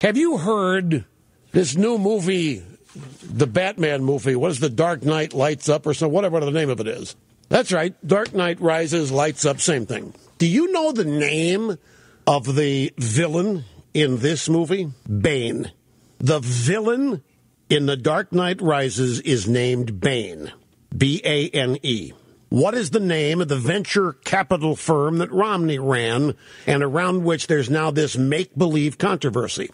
Have you heard this new movie, the Batman movie? What is the Dark Knight Lights Up or so, whatever the name of it is? That's right. Dark Knight Rises, Lights Up, same thing. Do you know the name of the villain in this movie? Bane. The villain in The Dark Knight Rises is named Bane. B-A-N-E. What is the name of the venture capital firm that Romney ran and around which there's now this make-believe controversy?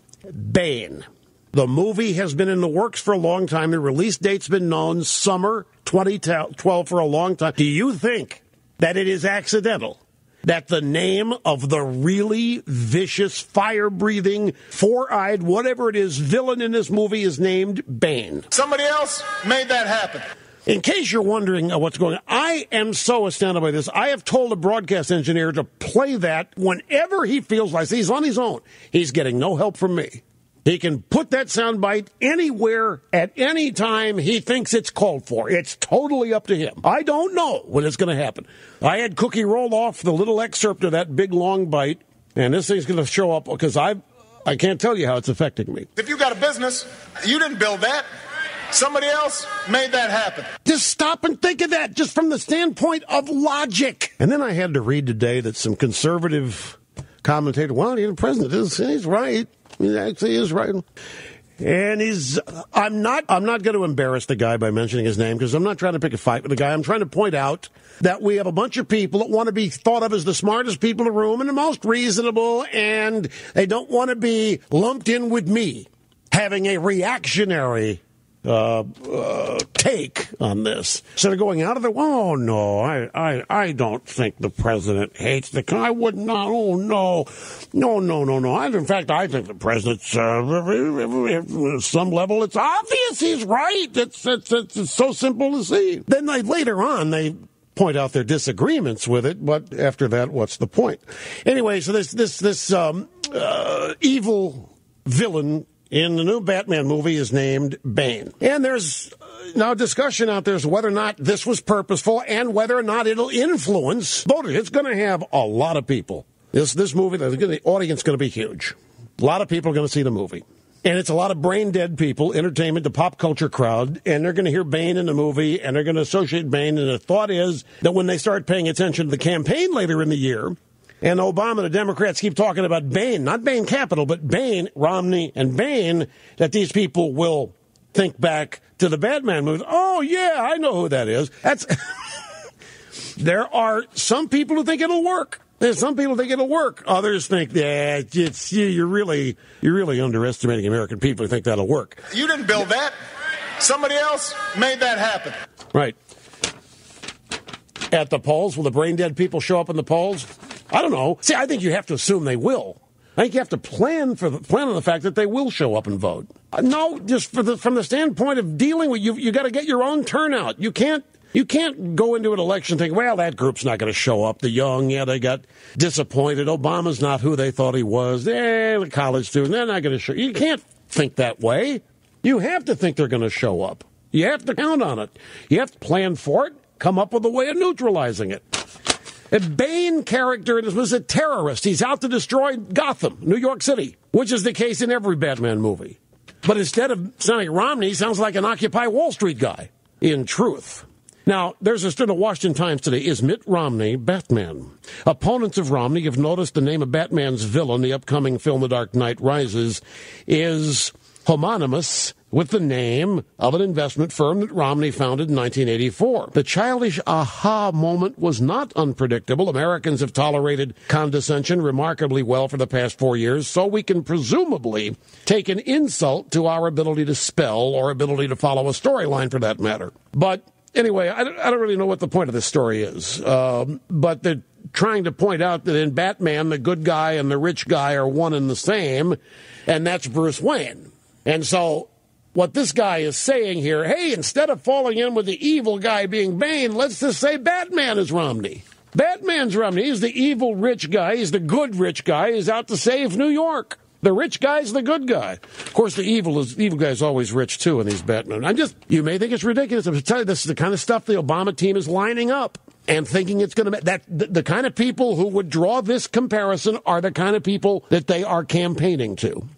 Bane. The movie has been in the works for a long time. The release date's been known, summer 2012, for a long time. Do you think that it is accidental that the name of the really vicious, fire-breathing, four-eyed, whatever it is, villain in this movie is named Bane? Somebody else made that happen. In case you're wondering what's going on, I am so astounded by this. I have told the broadcast engineer to play that whenever he feels like he's on his own. He's getting no help from me. He can put that soundbite anywhere at any time he thinks it's called for. It's totally up to him. I don't know when it's going to happen. I had Cookie roll off the little excerpt of that big, long bite, and this thing's going to show up because I can't tell you how it's affecting me. If you got a business, you didn't build that. Somebody else made that happen. Just stop and think of that, just from the standpoint of logic. And then I had to read today that some conservative commentator, well, the president he's right. He actually is right. And I'm not going to embarrass the guy by mentioning his name because I'm not trying to pick a fight with the guy. I'm trying to point out that we have a bunch of people that want to be thought of as the smartest people in the room and the most reasonable, and they don't want to be lumped in with me having a reactionary take on this. So they're going out of the, oh, no, I don't think the president hates the, I would not, oh, no. In fact, I think the president's, at some level, it's obvious he's right. It's so simple to see. Then later on, they point out their disagreements with it, but after that, what's the point? Anyway, so this evil villain in the new Batman movie is named Bane. And there's now discussion out there as to whether or not this was purposeful and whether or not it'll influence voters. It's going to have a lot of people. This movie, the audience is going to be huge. A lot of people are going to see the movie. And it's a lot of brain-dead people, entertainment, the pop culture crowd, and they're going to hear Bane in the movie, and they're going to associate Bane, and the thought is that when they start paying attention to the campaign later in the year, and Obama, the Democrats keep talking about Bane, not Bane Capital, but Bane, Romney, and Bane, that these people will think back to the Batman movie. Oh, yeah, I know who that is. There are some people who think it'll work. There's some people think it'll work. Others think that you're really underestimating American people who think that'll work. You didn't build that. Somebody else made that happen. Right. At the polls, will the brain-dead people show up in the polls? I don't know. See, I think you have to assume they will. I think you have to plan on the fact that they will show up and vote. No, just from the standpoint of dealing with you got to get your own turnout. You can't go into an election thinking, well, that group's not going to show up. The young, they got disappointed. Obama's not who they thought he was. The college student, they're not going to show. You can't think that way. You have to think they're going to show up. You have to count on it. You have to plan for it, come up with a way of neutralizing it. A Bane character was a terrorist. He's out to destroy Gotham, New York City, which is the case in every Batman movie. But instead of sounding like Romney, he sounds like an Occupy Wall Street guy, in truth. Now, there's a story in the Washington Times today. Is Mitt Romney Batman? Opponents of Romney have noticed the name of Batman's villain, the upcoming film The Dark Knight Rises, is homonymous with the name of an investment firm that Romney founded in 1984. The childish aha moment was not unpredictable. Americans have tolerated condescension remarkably well for the past 4 years, so we can presumably take an insult to our ability to spell or ability to follow a storyline for that matter. But anyway, I don't really know what the point of this story is, but they're trying to point out that in Batman, the good guy and the rich guy are one and the same, and that's Bruce Wayne. And so what this guy is saying here, hey, instead of falling in with the evil guy being Bane, let's just say Batman is Romney. Batman's Romney. He's the evil rich guy. He's the good rich guy. He's out to save New York. The rich guy's the good guy. Of course, the evil guy is always rich, too, in these Batman. You may think it's ridiculous. I'm telling you, this is the kind of stuff the Obama team is lining up and thinking it's going to the kind of people who would draw this comparison are the kind of people that they are campaigning to.